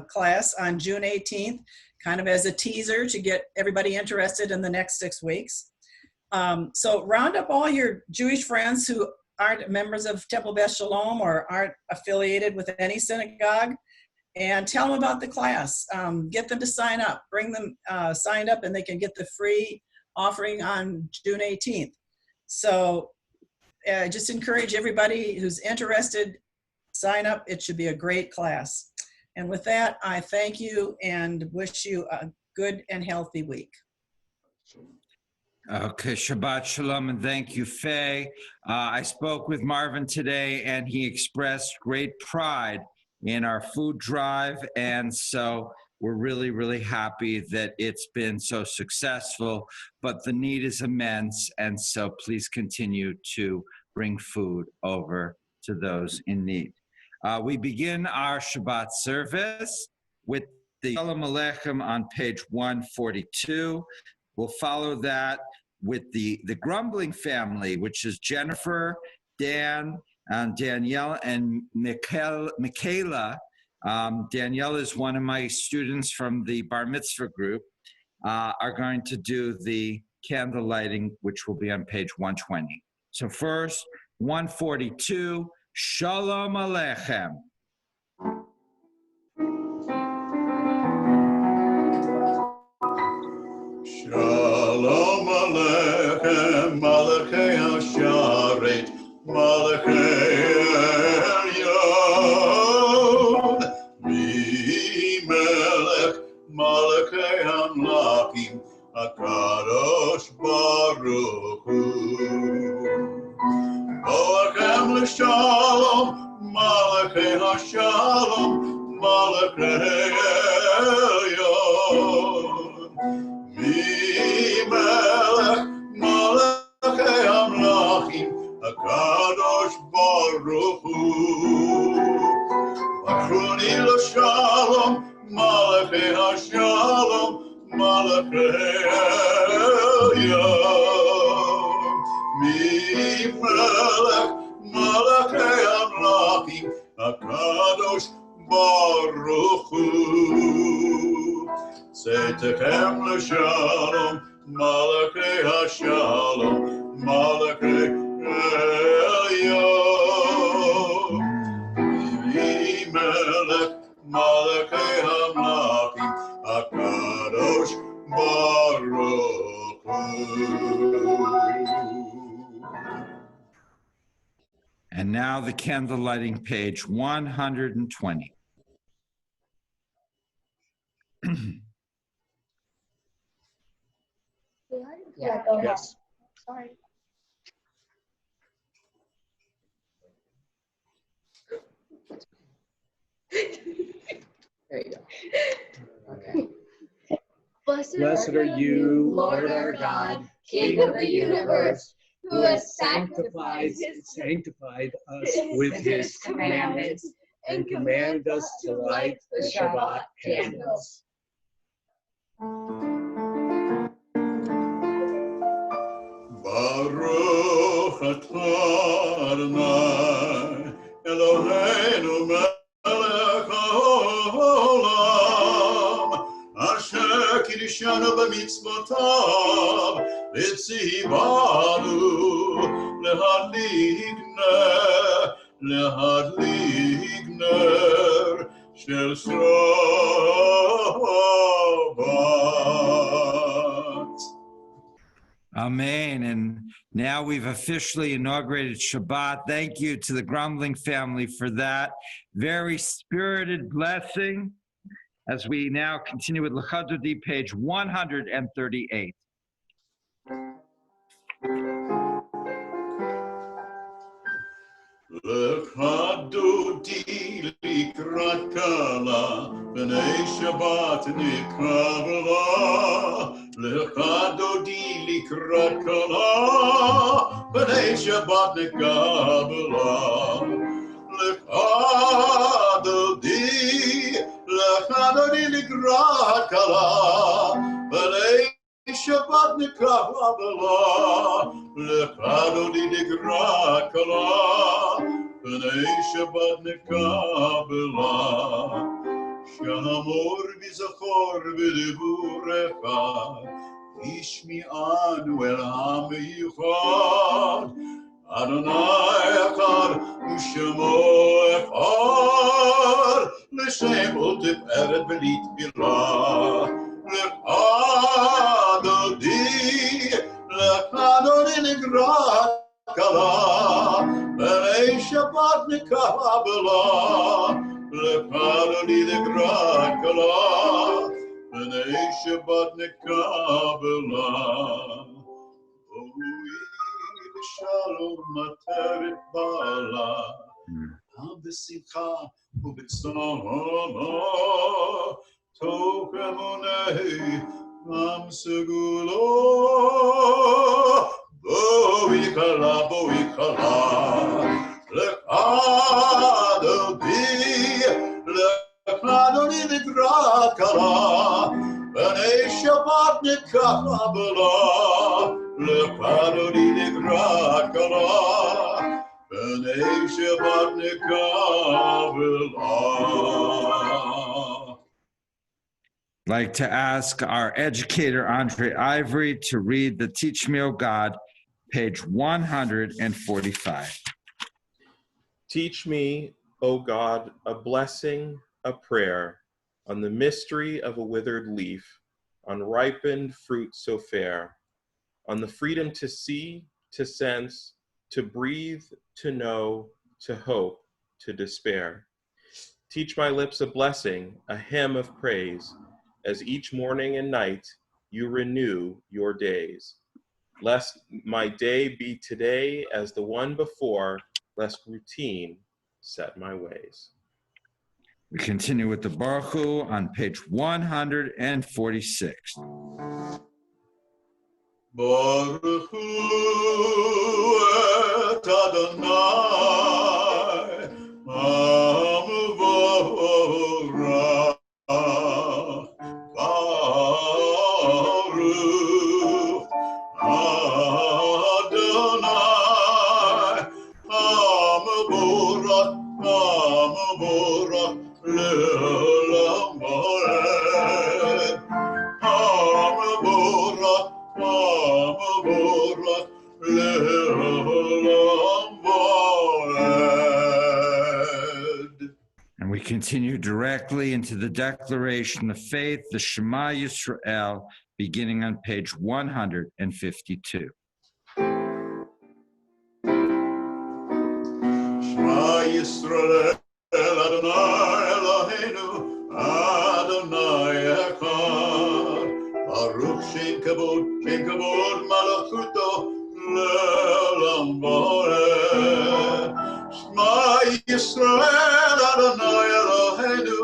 class on June 18th, kind of as a teaser to get everybody interested in the next 6 weeks. So round up all your Jewish friends who aren't members of Temple Beth Shalom or aren't affiliated with any synagogue, and tell them about the class. Get them to sign up. Bring them signed up, and they can get the free offering on June 18th. So just encourage everybody who's interested, sign up. It should be a great class. And with that, I thank you and wish you a good and healthy week. Okay, Shabbat Shalom, and thank you, Faye. I spoke with Marvin today, and he expressed great pride in our food drive, and so we're really, really happy that it's been so successful, but the need is immense, and so please continue to bring food over to those in need. We begin our Shabbat service with the Shalom Aleichem on page 142. We'll follow that with the grumbling family, which is Jennifer, Dan, Danielle, and Michaela. Danielle is one of my students from the Bar Mitzvah group, are going to do the candle lighting, which will be on page 120. So first, 142, Shalom Aleichem. Shalom Aleichem, Malachei HaSharet, Malachei Elyon, Melech, Malachei HaMlachim, HaKadosh Baruch Hu. Boachem l'shalom, Malachei HaShalom, Malachei Elyon, Melech, Malachei HaMlachim, HaKadosh Baruch Hu. Achroni l'shalom, Malachei HaShalom, Malachei Elyon. Melech, Malachei HaMlachim, HaKadosh Baruch Hu. Tzeitekhem l'shalom, Malachei HaShalom, Malachei Elyon. Melech, Malachei HaMlachim, HaKadosh Baruch Hu. And now the candle lighting, page 120. Yeah, go ahead. Yes. Sorry. There you go. Okay. Blessed are you, Lord our God, King of the universe, who has sanctified us with his commandments and commanded us to light the Shabbat candles. Baruch atah Adonai Eloheinu melech haolam asher kiddushanu b'mitzvotav v'tzivanu lehadlik ner shel Shabbat. Amen. And now we've officially inaugurated Shabbat. Thank you to the Grumbling family for that very spirited blessing as we now continue with L'chadodi, page 138. L'chadodi likrat kala, b'nei Shabbat nikabla. L'chadodi likrat kala, b'nei Shabbat nikabla. L'chadodi likrat kala, b'nei Shabbat nikabla. L'chadodi likrat kala, B'nai Shabbat nekabela. Shamor b'zachor b'diburecha. Ishmi'anu el ha'miyuchad. Adonai echad u'shemo echad. L'shem u'tiferet v'litfilah. L'echad odi. L'echad odi nigrat kala. B'nai Shabbat nekabela. L'echad odi nigrat kala. B'nai Shabbat nekabela. Shalom materet bala, am b'simcha u'b'tzoma, tov emunei am segulo, boi kala, l'echad odi, l'echad odi nigrat kala, b'nai Shabbat nekabela. L'echad odi nigrat kala, b'nai Shabbat nekabela. I'd like to ask our educator, Andre Ivory, to read the Teach Me, O God, page 145. Teach me, O God, a blessing, a prayer, on the mystery of a withered leaf, on ripened fruit so fair, on the freedom to see, to sense, to breathe, to know, to hope, to despair. Teach my lips a blessing, a hymn of praise, as each morning and night you renew your days. Lest my day be today as the one before, lest routine set my ways. We continue with the Baruch on page 146. Baruch hu et Adonai, Amvorach, Baruch Adonai, Amvorach, Le'olam vaed, Amvorach, And we continue directly into the declaration of faith, the Shema Yisrael, beginning on page 152. Shema Yisrael, Adonai Eloheinu, Adonai Echad. Baruch Shem Kavod Malachuto Le'olam vaed. Shema Yisrael, Adonai Eloheinu,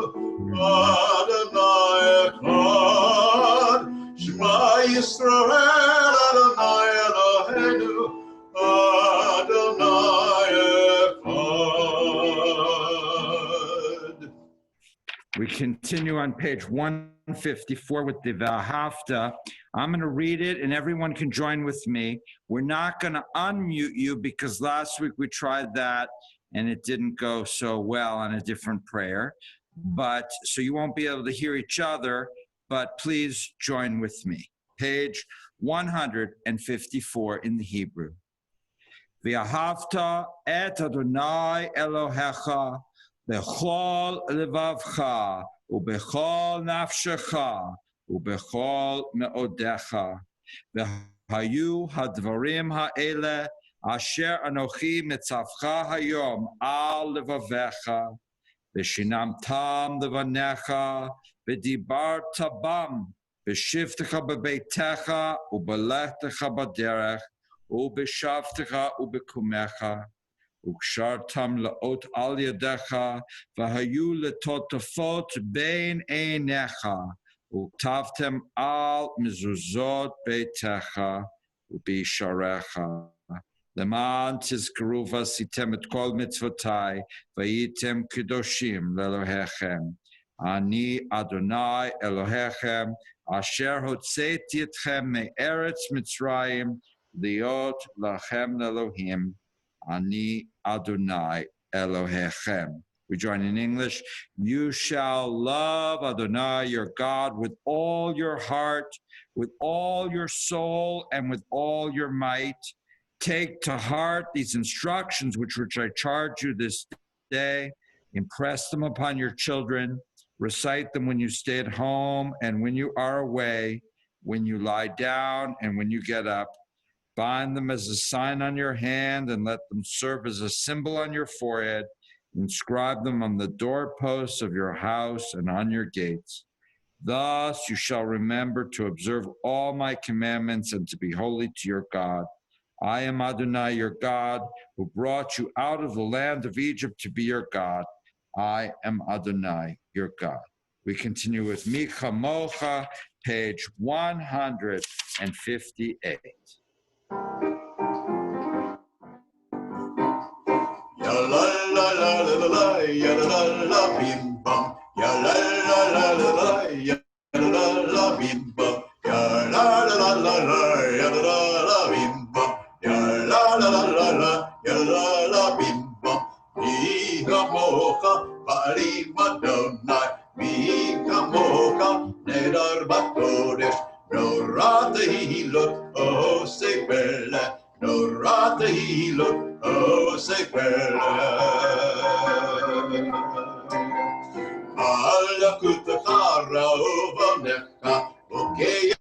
Adonai Echad. Shema Yisrael, Adonai Eloheinu, Adonai Echad. We continue on page 154 with the Vahafta. I'm going to read it and everyone can join with me. We're not going to unmute you because last week we tried that and it didn't go so well on a different prayer. But so you won't be able to hear each other, but please join with me. Page 154 in the Hebrew. V'ahavta et Adonai Elohecha bechol levavcha ubechol nafshecha ubechol meodecha v'hayu hadvarim ha'ele asher anochi mitzavcha hayom al levavecha v'shinamtam levanecha v'dibarta bam v'shivtecha bebeitecha ubelechtecha baderech ubeshavtecha ubekumecha Ukshartam laot al yadecha, vahayu letotafot bein einecha, uktavtem al mezuzot beitecha, ubisharecha. Leman tizkaru vasitem et kol mitzvotai, vayitem kedoshim lelohechem. Ani Adonai Elohechem, asher hotzeti etchem me'eretz Mitzrayim, liot lachem lelohim. Ani Adonai Elohechem. We join in English. You shall love Adonai your God with all your heart, with all your soul, and with all your might. Take to heart these instructions which I charge you this day. Impress them upon your children. Recite them when you stay at home and when you are away, when you lie down and when you get up. Bind them as a sign on your hand and let them serve as a symbol on your forehead. Inscribe them on the doorposts of your house and on your gates. Thus you shall remember to observe all my commandments and to be holy to your God. I am Adonai your God, who brought you out of the land of Egypt to be your God. I am Adonai your God. We continue with Mi Chamocha, page 158. Ya la la la la la la, ya la la la bim bam. Ya la la la la la, ya la la la bim bam. Ya la la la la la, ya la la la bim bam. Ya la la la la la, ya la la bim bam. Mi kamocha, parim Adonai. Mi kamocha, nedar bakodesh. No rata hilot, oh say bele. No rata hilot. Oh, say Allah kutachara ovanecha, okay,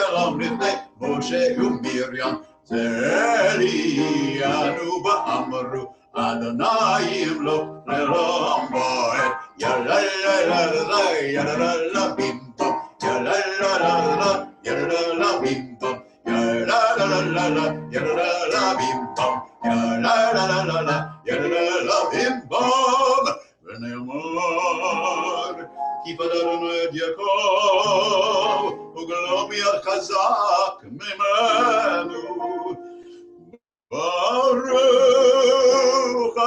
along with Moshe Miriam, Shelly, Anuba Amru, Adonai lo lelam boy, yalla la la yalla la bim bam, yalla la la yalla la bim bam, yalla la la yalla la bim bam. Ya la la la la la, ya la la la bim bam, v'ne'amar, ki padarnu et Yaakov, u'glomi al-chazak mimenu, Baruch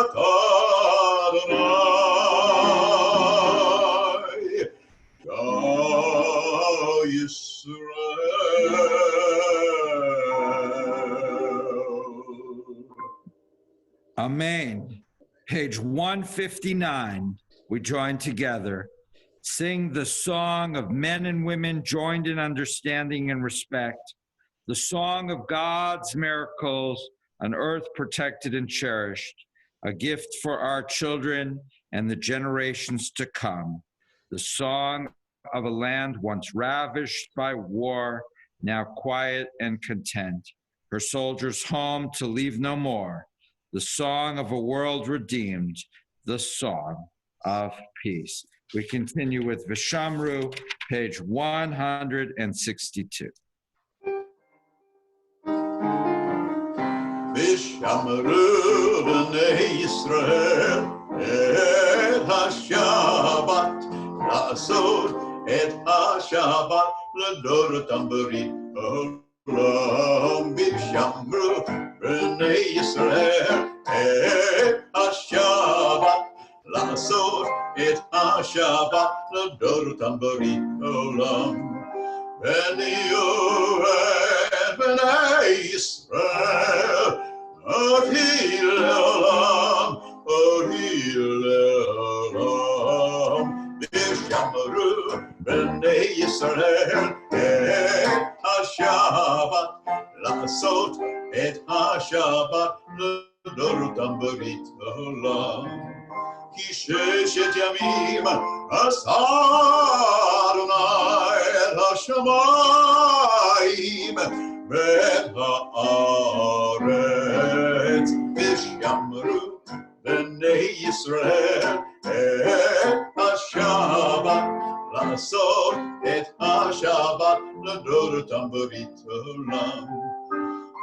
atah Adonai, Ya Yisrael. Amen. Page 159, we join together. Sing the song of men and women joined in understanding and respect, the song of God's miracles, an earth protected and cherished, a gift for our children and the generations to come, the song of a land once ravished by war, now quiet and content, her soldiers home to leave no more, the song of a world redeemed, the song of peace. We continue with Vishamru, page 162. Vishamru b'nei Yisrael et ha-Shabbat, la'asot et ha-Shabbat l'dorotam berit olam. Vishamru b'nei Yisrael et ha-Shabbat, la'asot et ha-Shabbat l'dorotam berit olam. B'nei Yisrael, Ohil Olam, Vishamru b'nei Yisrael et ha-Shabbat, la'asot et ha-Shabbat l'dorotam berit olam. Ki sheshet yamim asa Adonai el hashamayim v'et haaretz. Vishamru b'nei Yisrael et ha-Shabbat, la'asot et ha-Shabbat l'dorotam berit olam.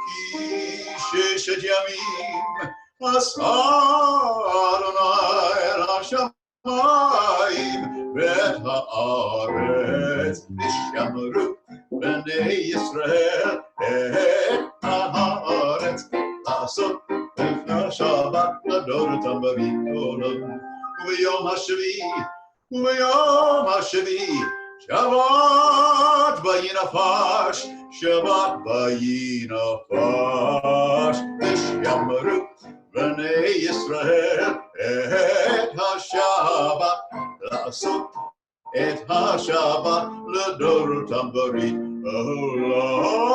Ki sheshet yamim asa Adonai el hashamayim v'et haaretz. Vishamru b'nei Yisrael et haaretz, la'asot et ha-Shabbat l'dorotam berit olam. U'b'yom ha'shvi Shabbat vayinafash, Shabbat vayinafash. Vishamru B'nai Yisrael et HaShabbat לעשות את השבת לדורותם ברית העולם.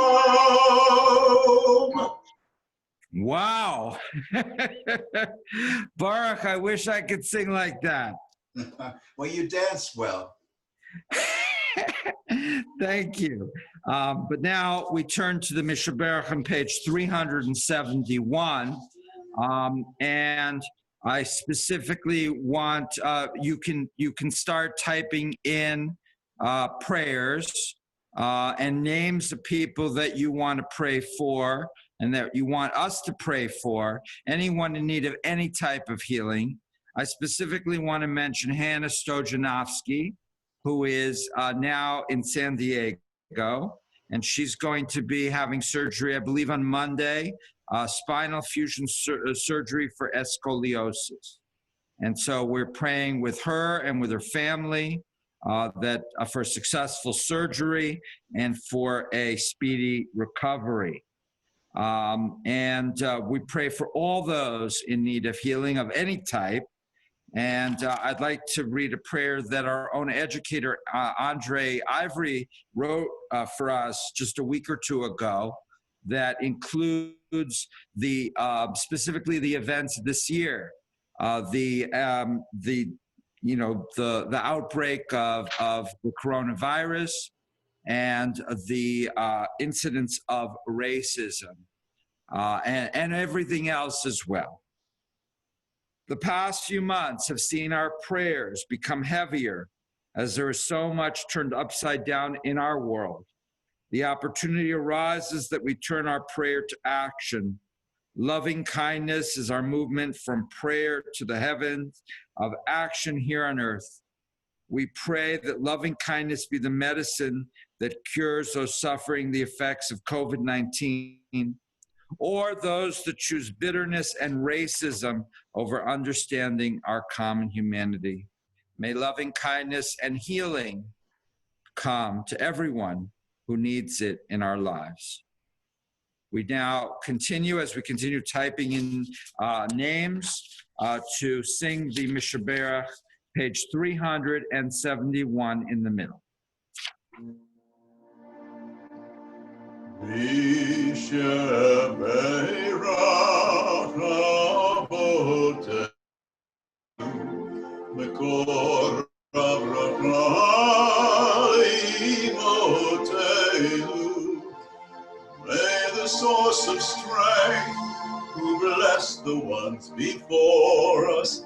Wow. Baruch, I wish I could sing like that. Well, you dance well. Thank you. But now we turn to the Mishaberach on page 371. And I specifically want, you can start typing in prayers and names of people that you want to pray for and that you want us to pray for, anyone in need of any type of healing. I specifically want to mention Hannah Stojanovsky, who is now in San Diego, and she's going to be having surgery, I believe, on Monday, spinal fusion surgery for scoliosis. And so we're praying with her and with her family that for successful surgery and for a speedy recovery. We pray for all those in need of healing of any type. And I'd like to read a prayer that our own educator, Andre Ivory, wrote for us just a week or two ago that includes the specifically the events this year, the outbreak of the coronavirus and the incidents of racism and everything else as well. The past few months have seen our prayers become heavier as there is so much turned upside down in our world. The opportunity arises that we turn our prayer to action. Loving kindness is our movement from prayer to the heavens of action here on earth. We pray that loving kindness be the medicine that cures those suffering the effects of COVID-19, or those that choose bitterness and racism over understanding our common humanity. May loving kindness and healing come to everyone who needs it in our lives. We now continue, as we continue typing in names, to sing the Mishaberach, page 371 in the middle. Mishaberach Rabotenu, Mekor Imotenu. May the source of strength, who bless the ones before us,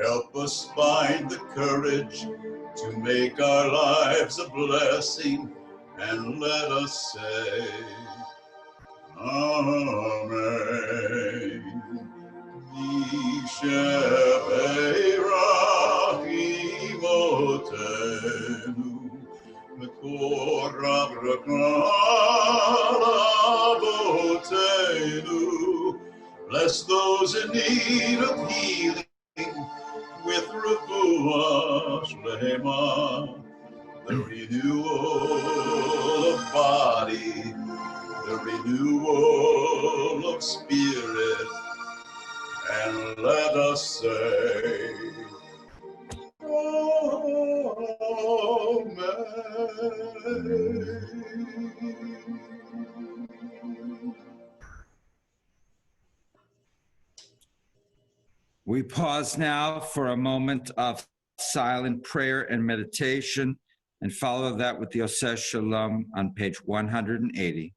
help us find the courage to make our lives a blessing, and let us say, Amen. Mishaberach Imotenu, Mekor Abotenu. Bless those in need of healing with refuah shlema, the renewal of body, the renewal of spirit, and let us say, Amen. We pause now for a moment of silent prayer and meditation, and follow that with the Oseh Shalom on page 180.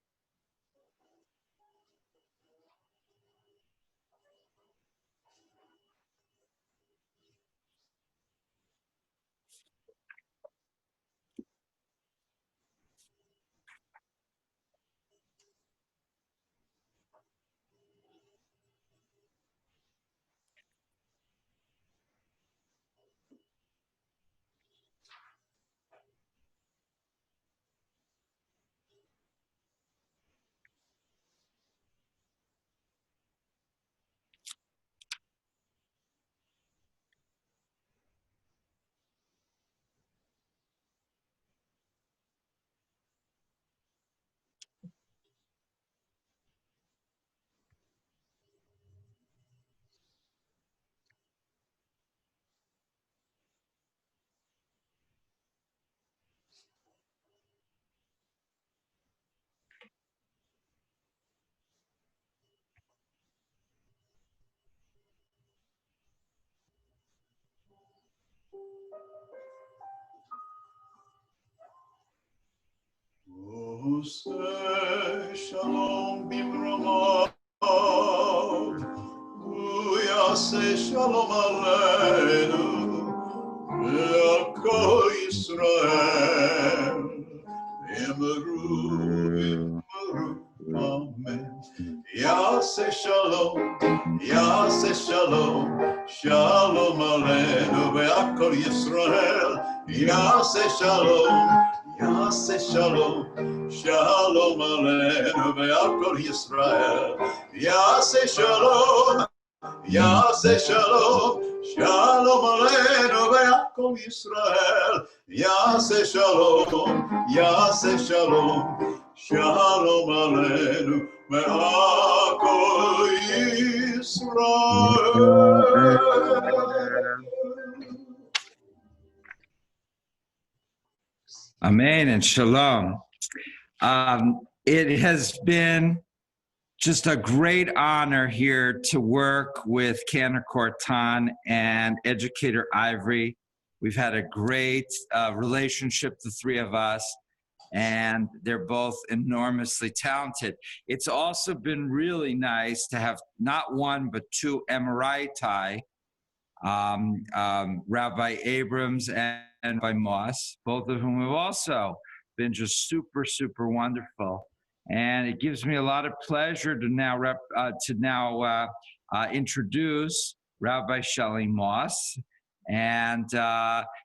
Say shalom bimromav, Yaseh shalom aleinu, ve'al kol Yisrael, Emeritus, amen. Yaseh shalom, shalom aleinu, ve'al kol Yisrael, Yaseh shalom, shalom aleinu ve'al kol Yisrael. Yaseh shalom, shalom aleinu ve'al kol Yisrael. Yaseh shalom, shalom aleinu ve'al kol Yisrael. Amen and shalom. It has been just a great honor here to work with Cantor Koritan and Educator Ivory. We've had a great relationship, the three of us, and they're both enormously talented. It's also been really nice to have not one, but two Emeritus, Rabbi Abrams and by Moss, both of whom have also been just super, super wonderful. And it gives me a lot of pleasure to now introduce Rabbi Shelly Moss. And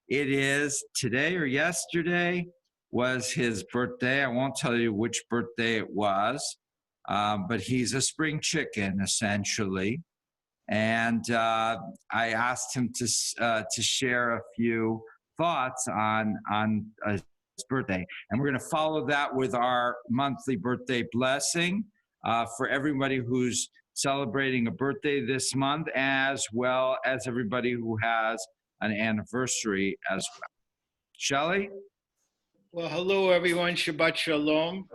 it is today or yesterday was his birthday. I won't tell you which birthday it was, but he's a spring chicken, essentially. And I asked him to share a few thoughts on his birthday. And we're going to follow that with our monthly birthday blessing for everybody who's celebrating a birthday this month, as well as everybody who has an anniversary as well. Shelly? Well, hello, everyone. Shabbat shalom.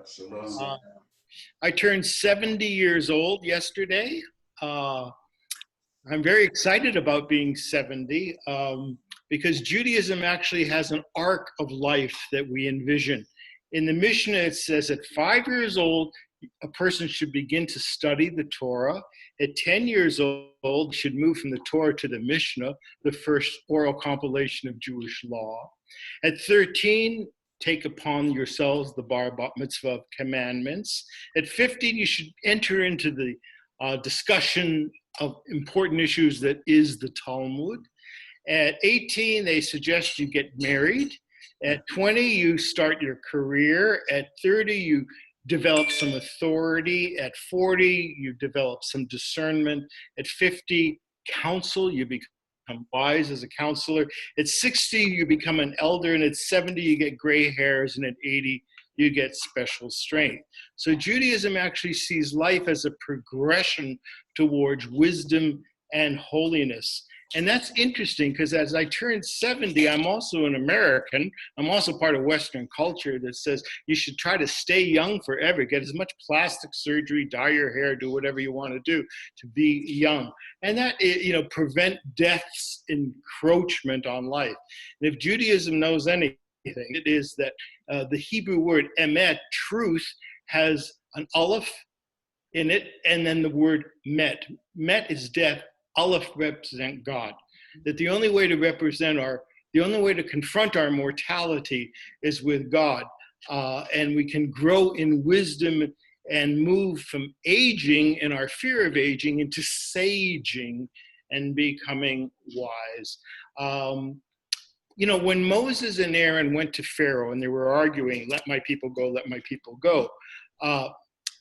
I turned 70 years old yesterday. I'm very excited about being 70 because Judaism actually has an arc of life that we envision. In the Mishnah, it says at 5 years old, a person should begin to study the Torah. At 10 years old, should move from the Torah to the Mishnah, the first oral compilation of Jewish law. At 13, take upon yourselves the bar mitzvah of commandments. At 15, you should enter into the discussion of important issues that is the Talmud. At 18, they suggest you get married. At 20, you start your career. At 30, you develop some authority. At 40, you develop some discernment. At 50, counsel, you become wise as a counselor. At 60, you become an elder. And at 70, you get gray hairs. And at 80, you get special strength. So Judaism actually sees life as a progression towards wisdom and holiness. And that's interesting because as I turned 70, I'm also an American. I'm also part of Western culture that says you should try to stay young forever, get as much plastic surgery, dye your hair, do whatever you want to do to be young. And that, prevent death's encroachment on life. And if Judaism knows anything, it is that the Hebrew word emet, truth, has an aleph in it, and then the word met. Met is death. Aleph represent God. That the only way to confront our mortality is with God. And we can grow in wisdom and move from aging and our fear of aging into saging and becoming wise. When Moses and Aaron went to Pharaoh and they were arguing, let my people go, let my people go,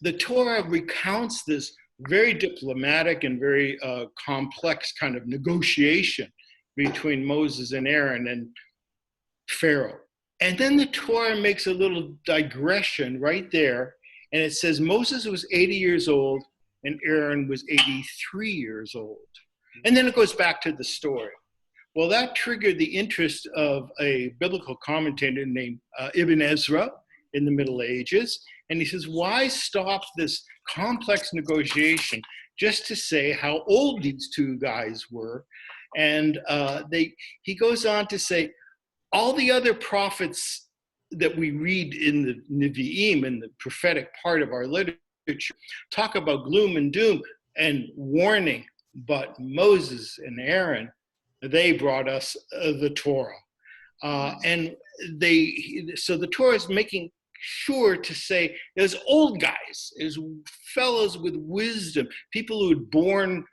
the Torah recounts this very diplomatic and very complex kind of negotiation between Moses and Aaron and Pharaoh. And then the Torah makes a little digression right there. And it says Moses was 80 years old and Aaron was 83 years old. And then it goes back to the story. Well, that triggered the interest of a biblical commentator named Ibn Ezra in the Middle Ages. And he says, why stop this complex negotiation just to say how old these two guys were And he goes on to say, all the other prophets that we read in the Nevi'im, in the prophetic part of our literature, talk about gloom and doom and warning, but Moses and Aaron, they brought us the Torah. And so the Torah is making sure to say there's old guys, there's fellows with wisdom, people who had borne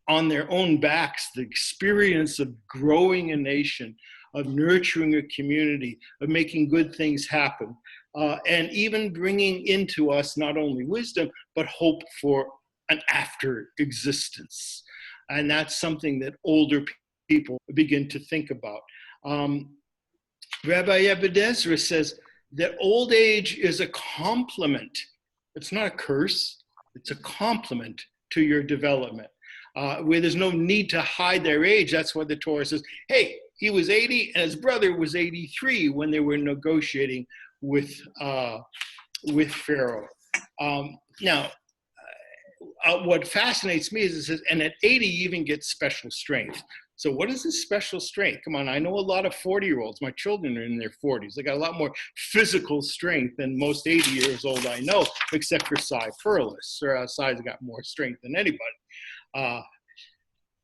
on their own backs the experience of growing a nation, of nurturing a community, of making good things happen, and even bringing into us not only wisdom, but hope for an after existence. And that's something that older people begin to think about. Rabbi Ebed says that old age is a compliment. It's not a curse. It's a compliment to your development, where there's no need to hide their age. That's why the Torah says, hey, he was 80 and his brother was 83 when they were negotiating with Pharaoh. Now, what fascinates me is it says, and at 80, you even get special strength. So what is this special strength? Come on, I know a lot of 40-year-olds. My children are in their 40s. They got a lot more physical strength than most 80 years old I know, except for Cy Perlis. Cy's got more strength than anybody.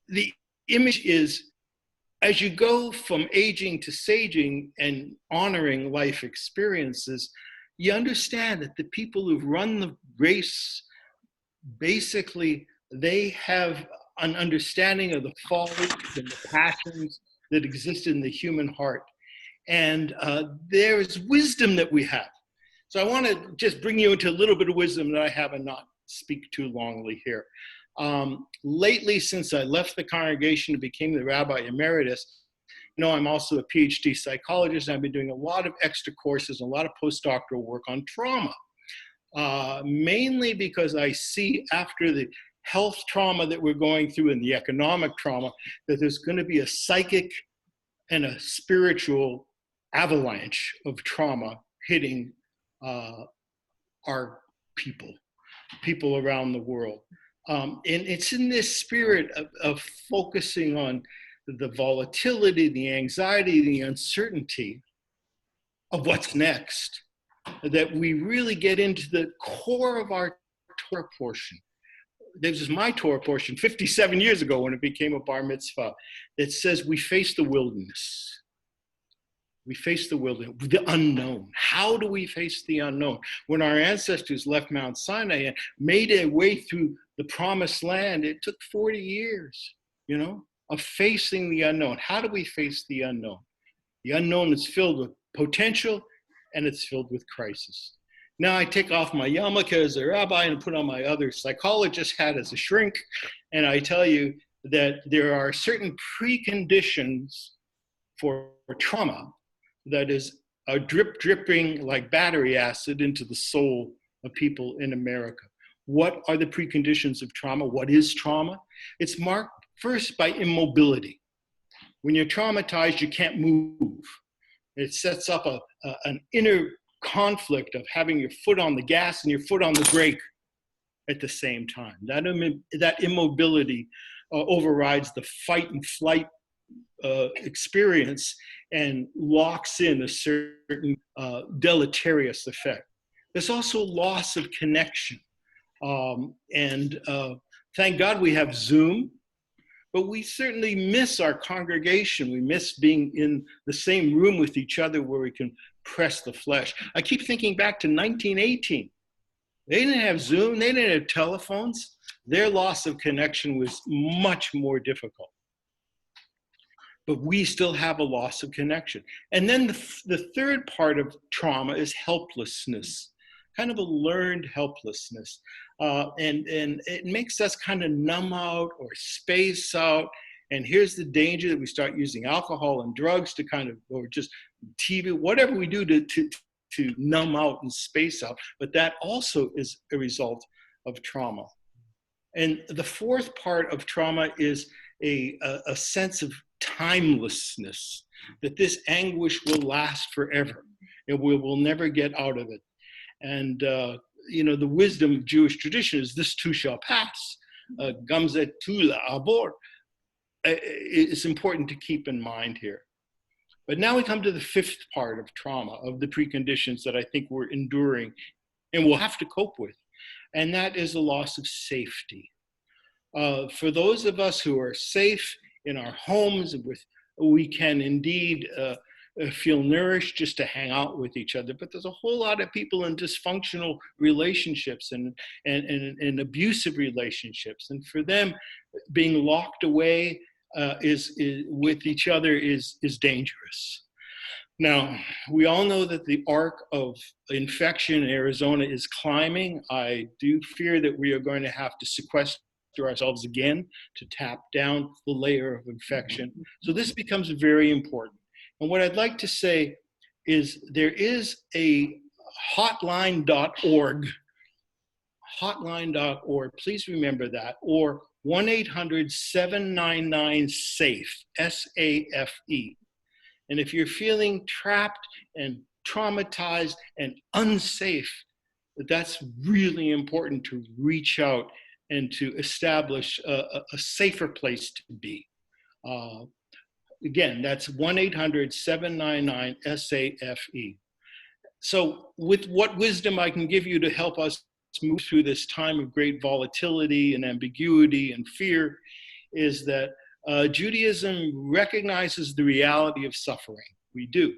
The image is, as you go from aging to saging and honoring life experiences, you understand that the people who've run the race, basically, they have an understanding of the follies and the passions that exist in the human heart. And there is wisdom that we have. So I want to just bring you into a little bit of wisdom that I have and not speak too longly here. Lately, since I left the congregation and became the Rabbi Emeritus, I'm also a PhD psychologist, and I've been doing a lot of extra courses, a lot of postdoctoral work on trauma, mainly because I see after the health trauma that we're going through and the economic trauma, that there's going to be a psychic and a spiritual avalanche of trauma hitting our people around the world. And it's in this spirit of focusing on the volatility, the anxiety, the uncertainty of what's next, that we really get into the core of our Torah portion. This is my Torah portion 57 years ago when it became a bar mitzvah. It says we face the wilderness. We face the wilderness, the unknown. How do we face the unknown? When our ancestors left Mount Sinai and made their way through the promised land, it took 40 years, of facing the unknown. How do we face the unknown? The unknown is filled with potential and it's filled with crisis. Now I take off my yarmulke as a rabbi and put on my other psychologist hat as a shrink, and I tell you that there are certain preconditions for trauma that is dripping like battery acid into the soul of people in America. What are the preconditions of trauma? What is trauma? It's marked first by immobility. When you're traumatized, you can't move. It sets up an inner conflict of having your foot on the gas and your foot on the brake at the same time. That immobility overrides the fight and flight experience and locks in a certain deleterious effect. There's also loss of connection. Thank God we have Zoom, but we certainly miss our congregation. We miss being in the same room with each other where we can press the flesh. I keep thinking back to 1918. They didn't have Zoom. They didn't have telephones. Their loss of connection was much more difficult. But we still have a loss of connection. And then the third part of trauma is helplessness, kind of a learned helplessness. And it makes us kind of numb out or space out. And here's the danger that we start using alcohol and drugs to kind of, or just TV, whatever we do to numb out and space out. But that also is a result of trauma. And the fourth part of trauma is a sense of timelessness, that this anguish will last forever and we will never get out of it. And, the wisdom of Jewish tradition is this too shall pass. Gamzeh tu la'abor. is important to keep in mind here. But now we come to the fifth part of trauma, of the preconditions that I think we're enduring and we'll have to cope with, and that is the loss of safety. For those of us who are safe in our homes, we can indeed feel nourished just to hang out with each other. But there's a whole lot of people in dysfunctional relationships and abusive relationships. And for them, being locked away with each other is dangerous. Now, we all know that the arc of infection in Arizona is climbing. I do fear that we are going to have to sequester ourselves again to tap down the layer of infection. So this becomes very important. And what I'd like to say is there is a hotline.org, please remember that, or 1-800-799-SAFE, S-A-F-E. And if you're feeling trapped and traumatized and unsafe, that's really important to reach out and to establish a safer place to be. Again, that's 1-800-799-SAFE. So with what wisdom I can give you to help us move through this time of great volatility and ambiguity and fear is that Judaism recognizes the reality of suffering. We do.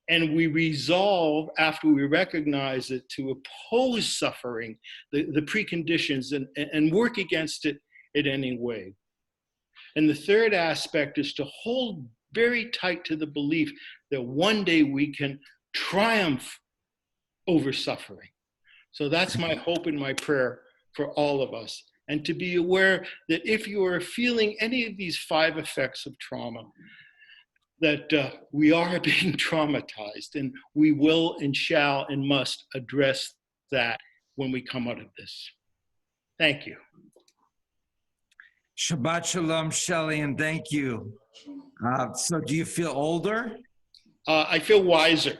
And we resolve, after we recognize it, to oppose suffering, the preconditions, and work against it in any way. And the third aspect is to hold very tight to the belief that one day we can triumph over suffering. So that's my hope and my prayer for all of us. And to be aware that if you are feeling any of these 5 effects of trauma, that we are being traumatized, and we will and shall and must address that when we come out of this. Thank you. Shabbat Shalom, Shelly, and thank you. So do you feel older? I feel wiser.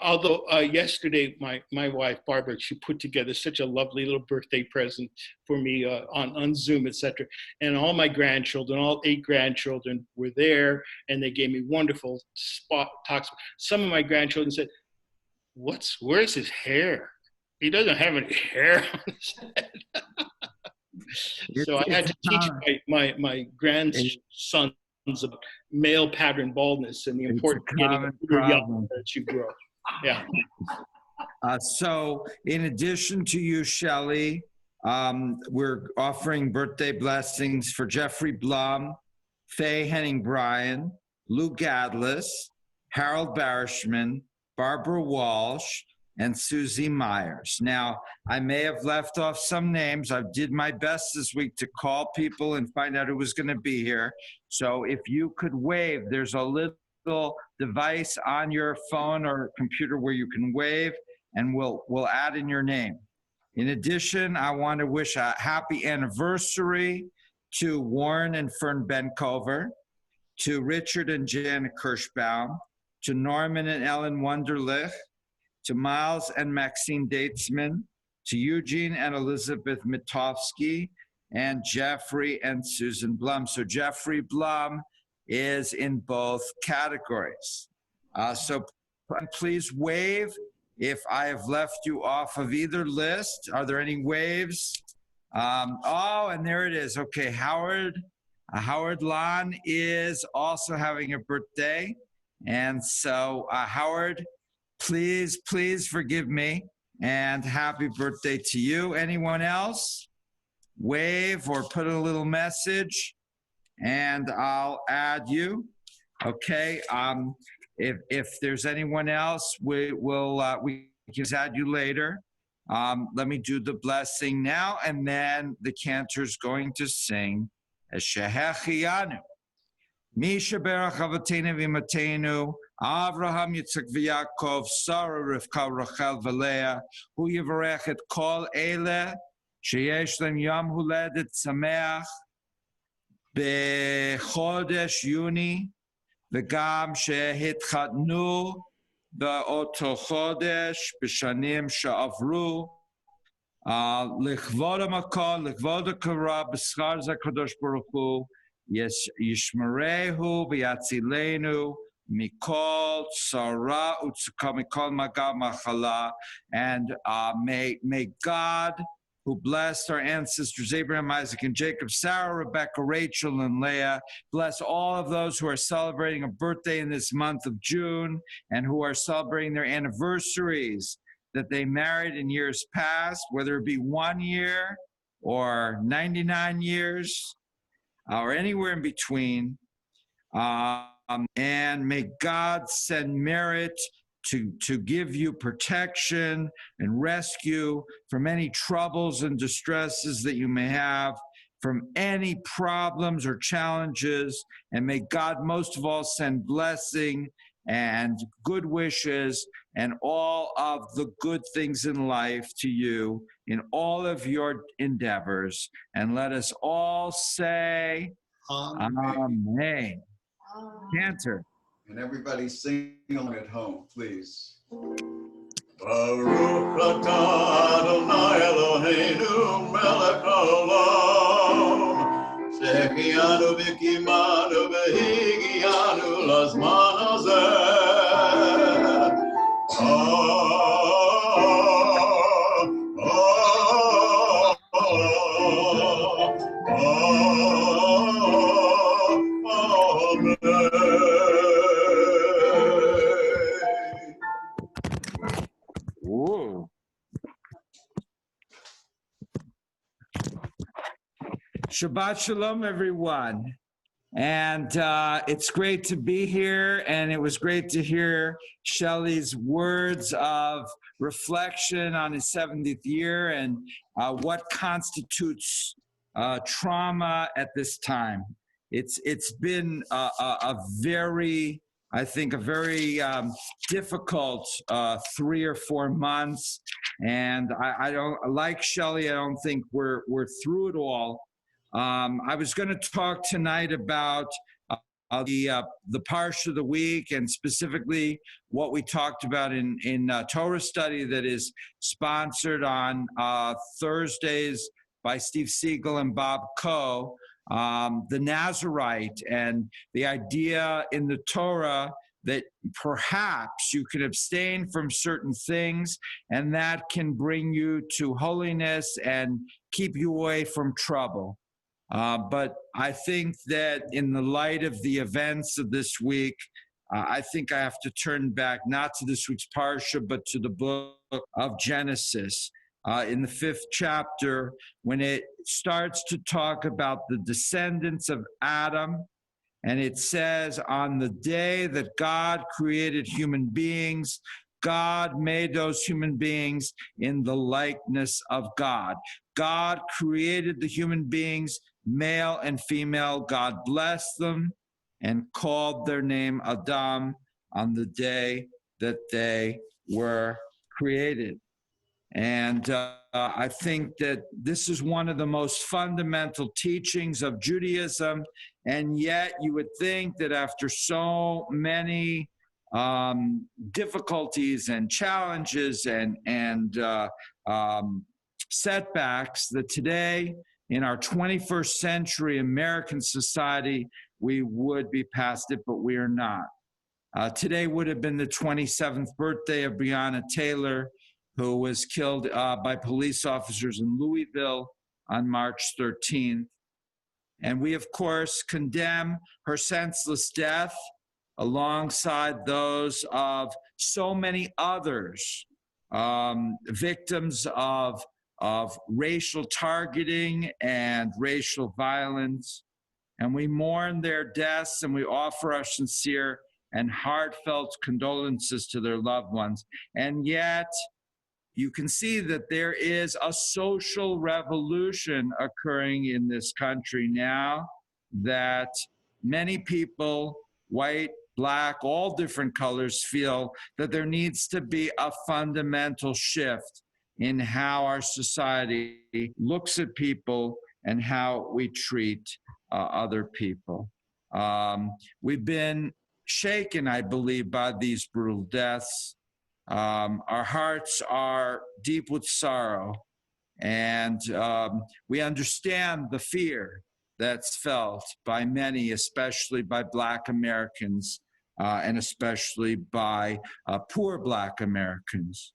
Although yesterday, my wife, Barbara, she put together such a lovely little birthday present for me on Zoom, etc. And all my grandchildren, all 8 grandchildren were there, and they gave me wonderful talks. Some of my grandchildren said, where's his hair? He doesn't have any hair on his head. So I had to teach my grandsons about male pattern baldness and the importance of getting a bigger yellow as you grow. Yeah. So in addition to you, Shelly, we're offering birthday blessings for Jeffrey Blum, Faye Henning-Bryan, Lou Gadlis, Harold Barishman, Barbara Walsh, and Susie Myers. Now, I may have left off some names. I did my best this week to call people and find out who was going to be here. So if you could wave, there's a little device on your phone or computer where you can wave, and we'll add in your name. In addition, I want to wish a happy anniversary to Warren and Fern Bencover, to Richard and Janet Kirschbaum, to Norman and Ellen Wunderlich, to Miles and Maxine Datesman, to Eugene and Elizabeth Mitofsky, and Jeffrey and Susan Blum. So Jeffrey Blum is in both categories. So please wave if I have left you off of either list. Are there any waves? And there it is. Okay, Howard Lon is also having a birthday. And so Howard, please forgive me and happy birthday to you. Anyone else? Wave or put a little message and I'll add you. Okay, if there's anyone else, we can add you later. Let me do the blessing now, and then the Cantor's going to sing Shehechianu. Misha Berach Avotenu V'Imatenu, Avraham, Yitzchak v'Yaakov, Sarah, Rivka, Rachel, v'Leah, Hu Yivarech et Kol Ele, Sheyesh Lem Yom Huledet Sameach, B'Chodesh Yuni, V'Gam Shehitchatnu, B'Oto Chodesh, B'Shanim She'avru, לכבוד המקום, לכבוד הקרוב, בשכר זה הקדוש ברוך הוא, ישמרהו ויצילנו mikol tzara utzka mikol maga machala, and may God, who blessed our ancestors Abraham, Isaac, and Jacob, Sarah, Rebecca, Rachel, and Leah, bless all of those who are celebrating a birthday in this month of June and who are celebrating their anniversaries that they married in years past, whether it be 1 year or 99 years or anywhere in between. And may God send merit to give you protection and rescue from any troubles and distresses that you may have, from any problems or challenges. And may God most of all send blessing and good wishes and all of the good things in life to you in all of your endeavors. And let us all say, Amen. Cantor. And everybody sing along at home, please. Baruch atah Adonai Eloheinu melech haolam, shehianu v'kimanu v'higianu lazman hazeh. Ooh. Shabbat Shalom, everyone. And it's great to be here. And it was great to hear Shelly's words of reflection on his 70th year and what constitutes trauma at this time. It's been a very, I think, a very difficult 3 or 4 months. And I don't, like Shelly, I don't think we're through it all. I was going to talk tonight about the Parshat of the week, and specifically what we talked about in Torah study that is sponsored on Thursdays by Steve Siegel and Bob Coe, the Nazarite, and the idea in the Torah that perhaps you can abstain from certain things, and that can bring you to holiness and keep you away from trouble. But I think that in the light of the events of this week, I think I have to turn back not to this week's Parsha, but to the book of Genesis. In the 5th chapter, when it starts to talk about the descendants of Adam, and it says, on the day that God created human beings, God made those human beings in the likeness of God. God created the human beings, male and female. God blessed them and called their name Adam on the day that they were created. And I think that this is one of the most fundamental teachings of Judaism. And yet you would think that after so many difficulties and challenges and setbacks, that today in our 21st century American society, we would be past it, but we are not. Today would have been the 27th birthday of Breonna Taylor, who was killed by police officers in Louisville on March 13th. And we, of course, condemn her senseless death alongside those of so many others, victims of racial targeting and racial violence. And we mourn their deaths, and we offer our sincere and heartfelt condolences to their loved ones. And yet, you can see that there is a social revolution occurring in this country now, that many people, white, black, all different colors, feel that there needs to be a fundamental shift in how our society looks at people and how we treat other people. We've been shaken, I believe, by these brutal deaths. Our hearts are deep with sorrow, And we understand the fear that's felt by many, especially by Black Americans, and especially by poor Black Americans.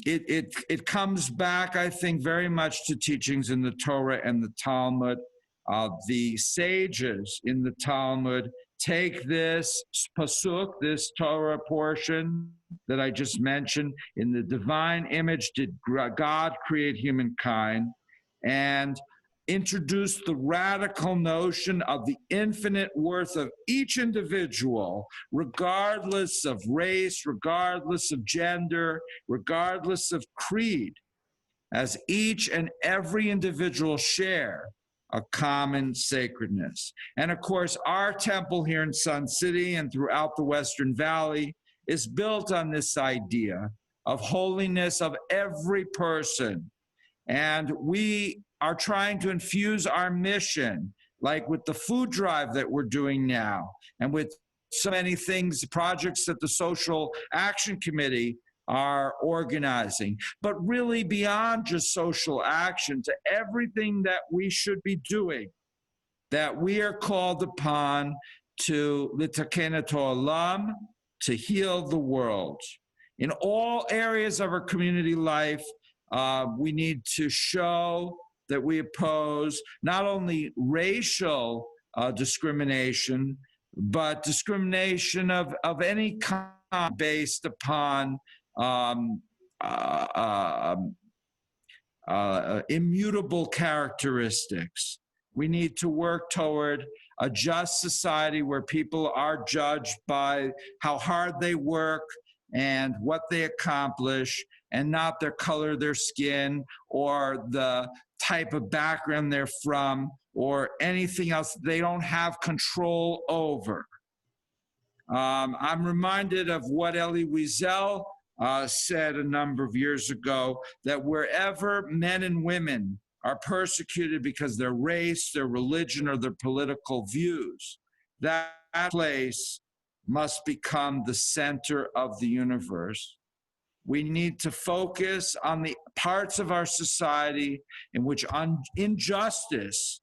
It comes back, I think, very much to teachings in the Torah and the Talmud. The sages in the Talmud take this pasuk, this Torah portion that I just mentioned, in the divine image did God create humankind, and introduce the radical notion of the infinite worth of each individual, regardless of race, regardless of gender, regardless of creed, as each and every individual share a common sacredness. And of course, our temple here in Sun City and throughout the Western Valley is built on this idea of holiness of every person. And we are trying to infuse our mission, like with the food drive that we're doing now, and with so many things, projects that the Social Action Committee are organizing, but really beyond just social action, to everything that we should be doing, that we are called upon to l'taken et ha'olam, to heal the world. In all areas of our community life, we need to show that we oppose not only racial discrimination, but discrimination of any kind based upon immutable characteristics. We need to work toward a just society where people are judged by how hard they work and what they accomplish, and not their color, their skin, or the type of background they're from, or anything else they don't have control over. I'm reminded of what Elie Wiesel said a number of years ago, that wherever men and women are persecuted because of their race, their religion, or their political views, that place must become the center of the universe. We need to focus on the parts of our society in which injustice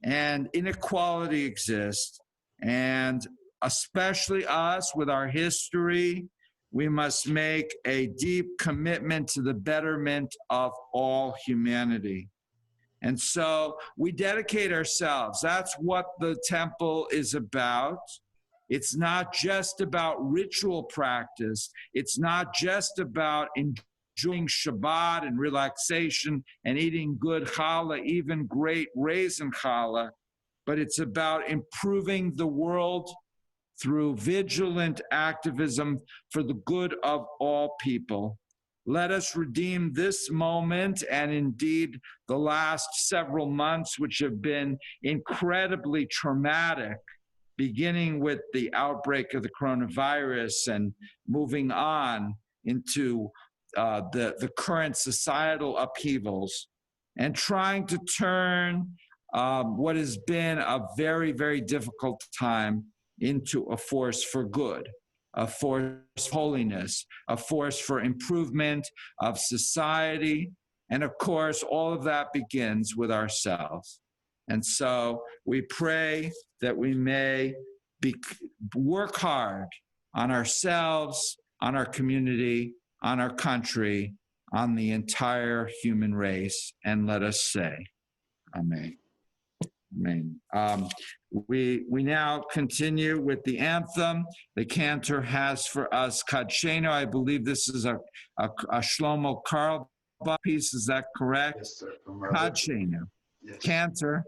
and inequality exist, and especially us with our history, we must make a deep commitment to the betterment of all humanity. And so we dedicate ourselves. That's what the temple is about. It's not just about ritual practice. It's not just about enjoying Shabbat and relaxation and eating good challah, even great raisin challah, but it's about improving the world through vigilant activism for the good of all people. Let us redeem this moment, and indeed the last several months, which have been incredibly traumatic, beginning with the outbreak of the coronavirus and moving on into the current societal upheavals, and trying to turn what has been a very, very difficult time into a force for good, a force for holiness, a force for improvement of society. And of course, all of that begins with ourselves. And so we pray that we may work hard on ourselves, on our community, on our country, on the entire human race. And let us say, Amen. Amen. We now continue with the anthem. The Cantor has for us Kadshenu. I believe this is a Shlomo Carl piece. Is that correct? Yes, sir. Kadshenu. Yes. Cantor.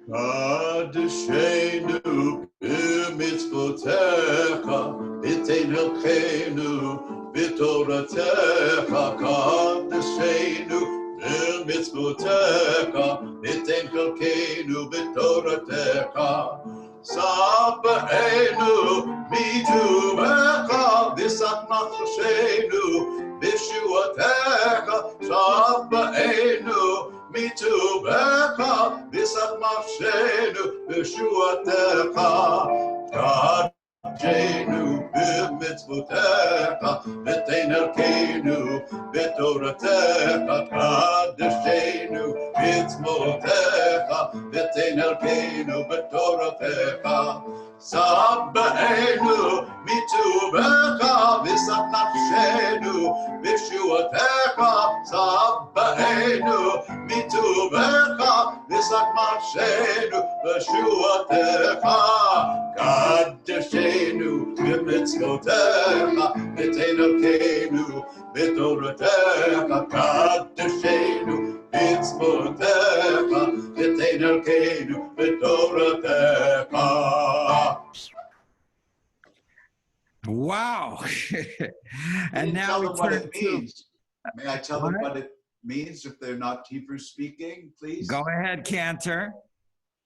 Kadshenu b'mitzvotecha, b'tein helkeinu b'toratecha. Kadshenu b'mitzvotecha, b'tein helkeinu b'toratecha. Sabeinu mituvecha, v'sat nafshenu b'shuatecha. Sabeinu mituvecha, v'sat nafshenu b'shuatecha. Jenu b'mitzvotecha, v'tein elkeinu b'toratecha, kadeshenu b'mitzvotecha, v'tein elkeinu b'toratecha. Sabbaenu mitubecha, v'sat nafshenu b'shuatecha. Sabbaenu mitubecha, v'sat nafshenu b'shuatecha. Kadeshenu b'mitzvotecha, v'tein elkeinu b'toratecha. Kadeshenu b'mitzvotecha, v'tein elkeinu b'toratecha. Wow. And now tell we them what turn it to, means. May I tell them what it means if they're not Hebrew speaking, please? go ahead, Cantor.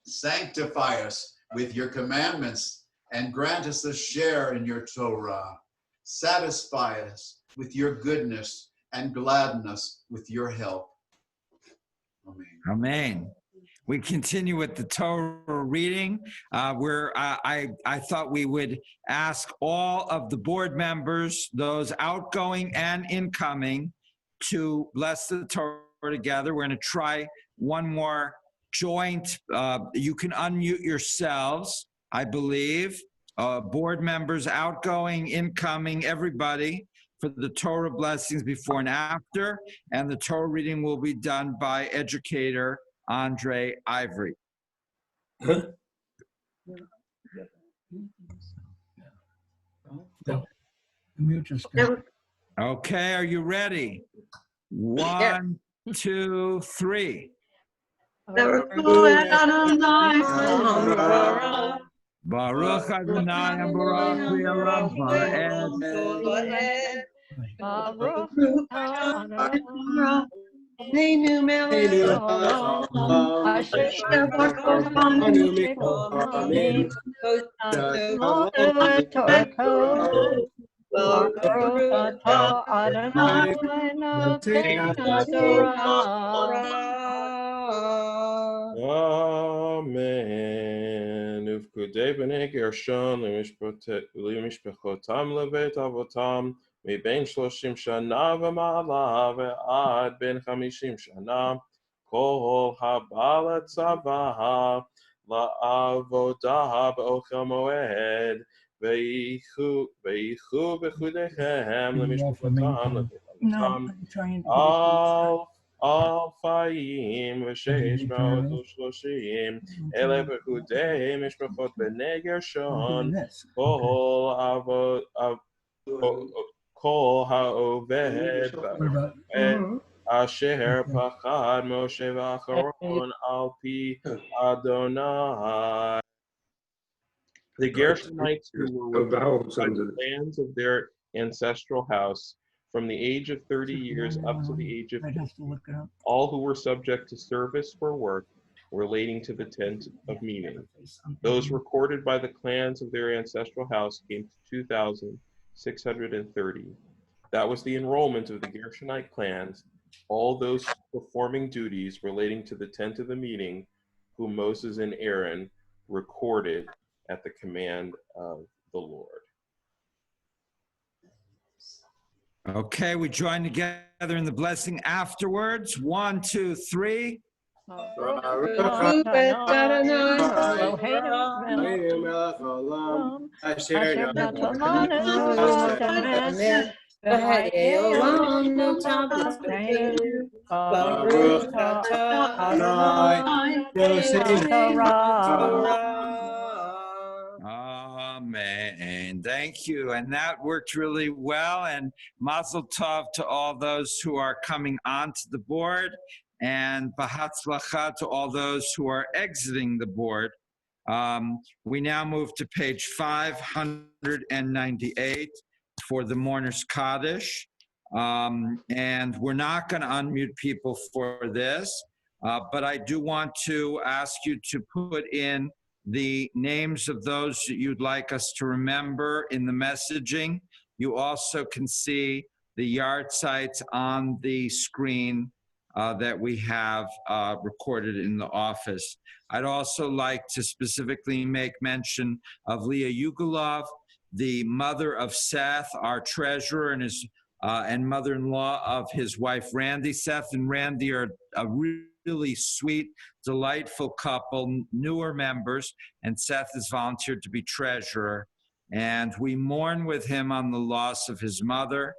Sanctify us with your commandments and grant us a share in your Torah. Satisfy us with your goodness and gladden us with your help. Amen. Amen. We continue with the Torah reading. I thought we would ask all of the board members, those outgoing and incoming, to bless the Torah together. We're going to try one more joint. You can unmute yourselves, I believe. Board members, outgoing, incoming, everybody, for the Torah blessings before and after. And the Torah reading will be done by educator Andre Ivory. Okay, are you ready? 1, 2, 3. Baruch Adonai Baruch Le'olam Va'ed. Amen. Ufkudei b'nei Gershon lמשפחותם לבית אבותם מבין 30 שנה ומעלה ועד בין 50 שנה כל הבא לצבא לעבודה באוכל מועד וייחו בחודיהם למשפחותם לבית אבותם אלפיים ושש מאות ושלושים אלף בחודי משפחות בני גרשון כל העובד אשר פחד משה ואחרון על פי אדוני. The Gershonites who were removed by the clans of their ancestral house from the age of 30 years up to the age of 50, all who were subject to service for work relating to the tent of meeting. Those recorded by the clans of their ancestral house came to 2,630. That was the enrollment of the Gershonite clans, all those performing duties relating to the tent of the meeting, whom Moses and Aaron recorded at the command of the Lord. Okay, we join together in the blessing afterwards. 1, 2, 3. Amen. Thank you. And that worked really well. And mazel tov to all those who are coming onto the board, and b'hatzlacha to all those who are exiting the board. We now move to page 598 for the Mourner's Kaddish. And we're not going to unmute people for this, but I do want to ask you to put in the names of those that you'd like us to remember in the messaging. You also can see the yard sites on the screen that we have recorded in the office. I'd also like to specifically make mention of Leah Yugolov the mother of Seth, our treasurer, and his and mother-in-law of his wife, Randy. Seth and Randy are a really sweet, delightful couple, newer members, and Seth has volunteered to be treasurer. And we mourn with him on the loss of his mother,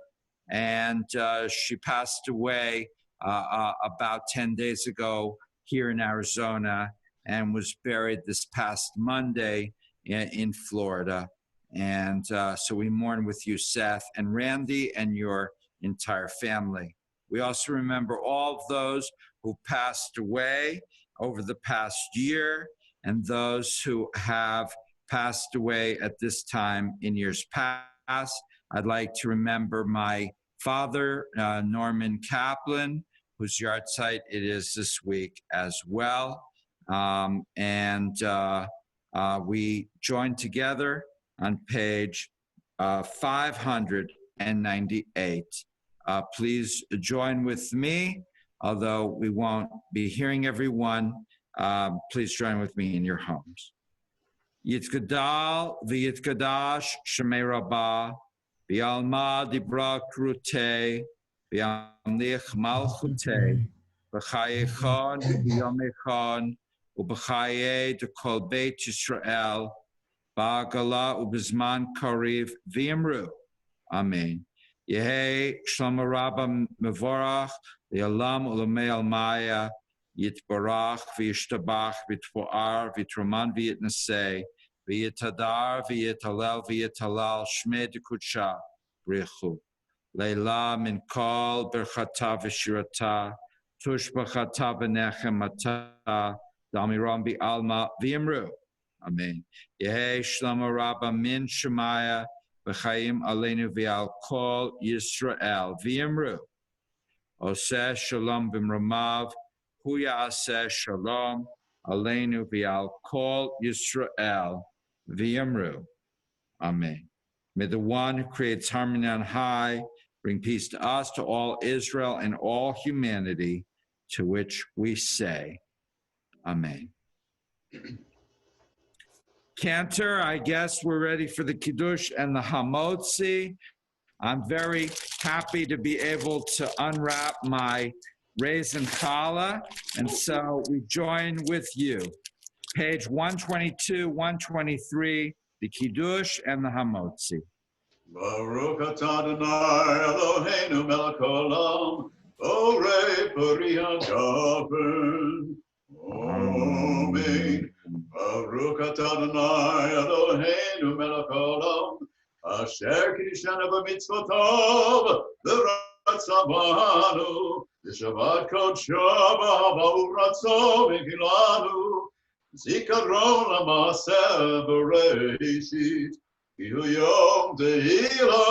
and she passed away about 10 days ago here in Arizona and was buried this past Monday in Florida. And so we mourn with you, Seth and Randy, and your entire family. We also remember all of those who passed away over the past year and those who have passed away at this time in years past. I'd like to remember my father, Norman Kaplan, whose yahrzeit it is this week as well. We join together on page 598. Please join with me, although we won't be hearing everyone. Please join with me in your homes. Yitgadal v'yitgadash shemei Rabbah, v'alma dibra krute, v'amlich malchute, v'chayechon v'yomechon, u'b'chaye de kol beit Yisrael, ba'agala u'b'zman kariv v'yimru. Amen. Yehei Shlomo Rabba Mevorach, Le'olam U'Lamei Almaya, Yitbarach v'yishtabach v'yitfoar v'yitroman v'yitnaseh v'yitadar v'yitalel v'yitalal shmei dekudsha b'richu leila min kol berchata v'shirata tush b'chata v'nechemata d'amiram b'alma v'yimru. Amen. Yehei Shlomo Rabba min Shemaya v'chayim aleinu v'al kol Yisrael v'yimru oseh shalom b'mramav Hu ya'aseh shalom aleinu v'al kol Yisrael v'yamru. Amen. May the one who creates harmony on high bring peace to us, to all Israel, and all humanity, to which we say, Amen. Cantor, I guess we're ready for the Kiddush and the Hamotzi. I'm very happy to be able to unwrap my raisin challah, and so we join with you. Page 122, 123, the Kiddush and the Hamotzi. Baruch atah Adonai Eloheinu melech haolam, borei pori hagafen. Amen. Baruch atah Adonai Eloheinu melech haolam, asher kiddushanu b'mitzvotav v'ratzavanu. The Shabbat Kodsho Ba'u Ratzo V'Kilanu Zikaron L'Maaseh Bereshit Kihu Yom Tehila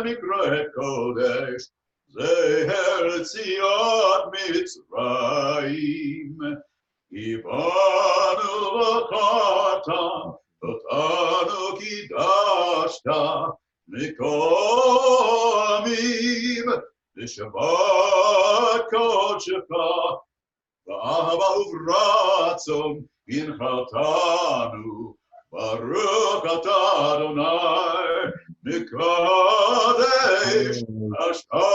L'Mikreh Kodesh Zeher Tzion Mitzrayim Kivanu V'Chata V'Tanu Kidashta Mikol Amim The Shabbat Kodshecha, V'ahava uvratzon Yinchatanu, Baruch atah Adonai, Mikadesh Hashtavat.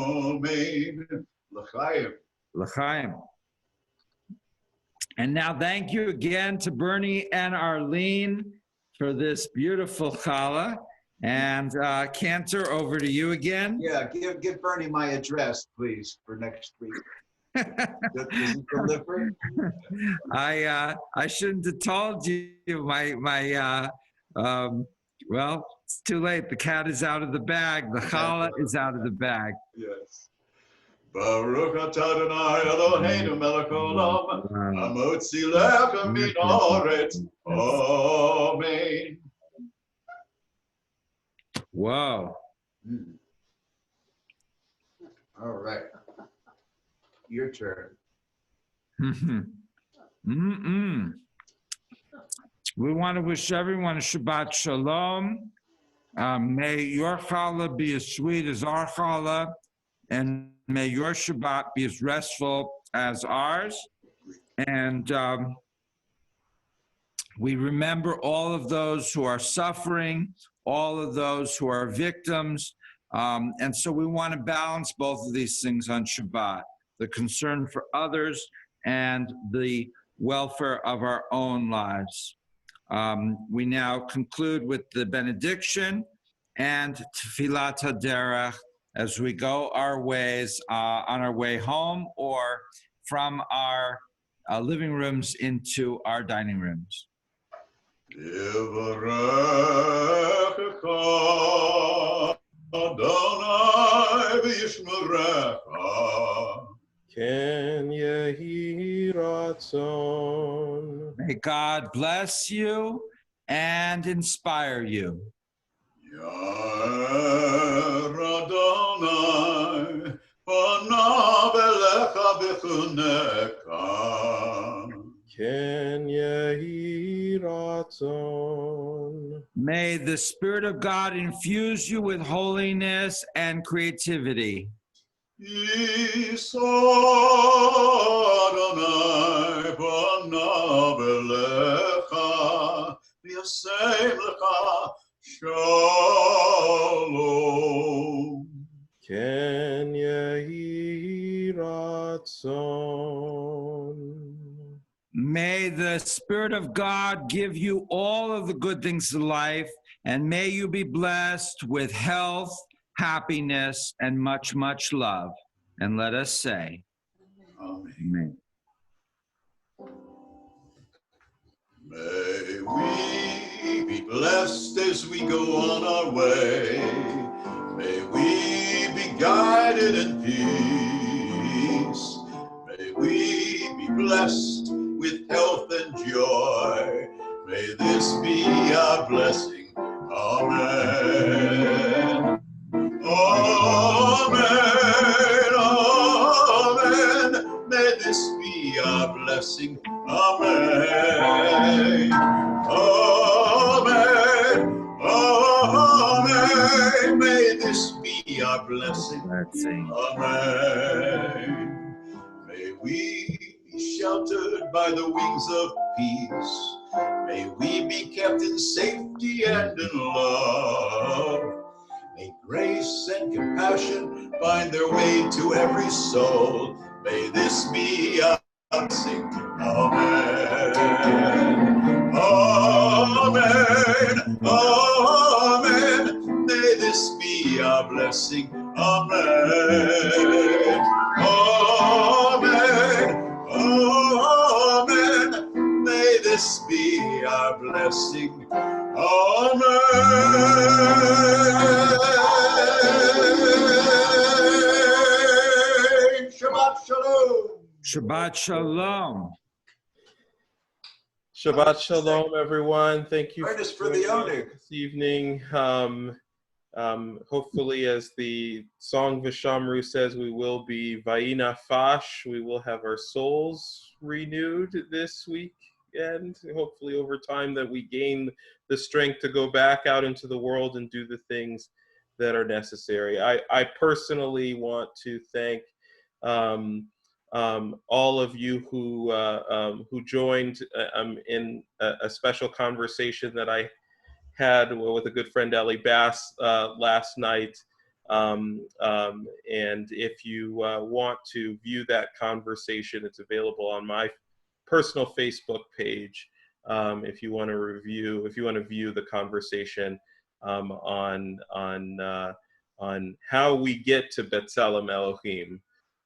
Amen. L'chaim. L'chaim. And now thank you again to Bernie and Arlene for this beautiful challah. And Cantor, over to you again. Yeah, give Bernie my address, please, for next week. Does he deliver? I shouldn't have told you. Well, it's too late. The cat is out of the bag. The challah is out of the bag. Yes. Baruch atah Adonai Eloheinu melech haolam, hamotzi lechem min haaretz. Amen. Whoa. All right. Your turn. We want to wish everyone a Shabbat Shalom. May your challah be as sweet as our challah, and may your Shabbat be as restful as ours. And We remember all of those who are suffering, all of those who are victims. And so we want to balance both of these things on Shabbat, the concern for others and the welfare of our own lives. We now conclude with the benediction and Tfilat HaDerech as we go our ways on our way home or from our living rooms into our dining rooms. Yevarechecha Adonai v'yishmerecha. Ken yehi ratzon. May God bless you and inspire you. Yair Adonai panav elecha v'chunecha. Ken yehi ratzon. May the Spirit of God infuse you with holiness and creativity. Yisa Adonai panav elecha v'yasem lecha shalom. Ken yehi ratzon. May the Spirit of God give you all of the good things of life, and may you be blessed with health, happiness, and much, much love. And let us say, Amen. Amen. May we be blessed as we go on our way. May we be guided in peace. May we be blessed with health and joy. May this be our blessing. Amen. Amen. Amen. May this be our blessing. Amen. Amen. Amen. May this be our blessing. Amen. May we be sheltered by the wings of peace. May we be kept in safety and in love. May grace and compassion find their way to every soul. May this be our blessing. Amen. Amen. Amen. May this be our blessing. Amen. Amen. Amen. May this be our blessing. Amen. Shabbat shalom. Shabbat shalom. Shabbat shalom, everyone. Thank you Artist for the owner. this evening. Hopefully, as the song Vishamru says, we will be Vayina Fash. We will have our souls renewed this week, and hopefully over time that we gain the strength to go back out into the world and do the things that are necessary. I personally want to thank all of you who joined in a special conversation that I had with a good friend, Ellie Bass, last night. And if you want to view that conversation, it's available on my personal Facebook page. If you want to view the conversation on how we get to B'Tselem Elohim,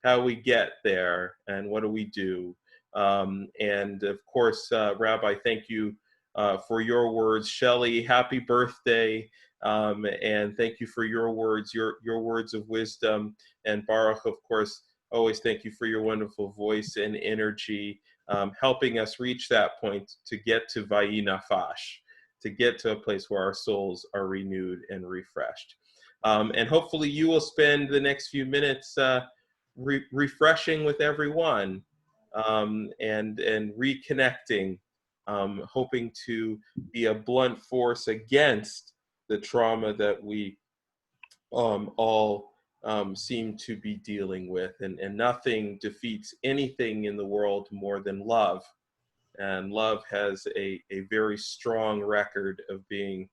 how we get there, and what do we do. And of course, Rabbi, thank you for your words. Shelly, happy birthday, and thank you for your words, your words of wisdom. And Baruch, of course, always thank you for your wonderful voice and energy, helping us reach that point to get to Vayina Fash, to get to a place where our souls are renewed and refreshed. And hopefully you will spend the next few minutes refreshing with everyone and reconnecting, hoping to be a blunt force against the trauma that we all seem to be dealing with. And nothing defeats anything in the world more than love. And love has a very strong record of being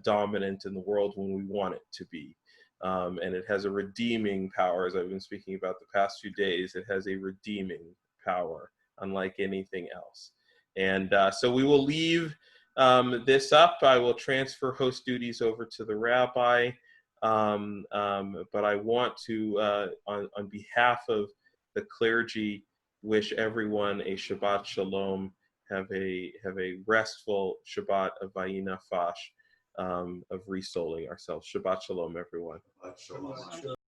dominant in the world when we want it to be. And it has a redeeming power, as I've been speaking about the past few days. It has a redeeming power, unlike anything else. And so we will leave this up. I will transfer host duties over to the rabbi. But I want to, on behalf of the clergy, wish everyone a Shabbat Shalom. Have a restful Shabbat of Vayinafash, of resoling ourselves. Shabbat Shalom, everyone. Shabbat shalom.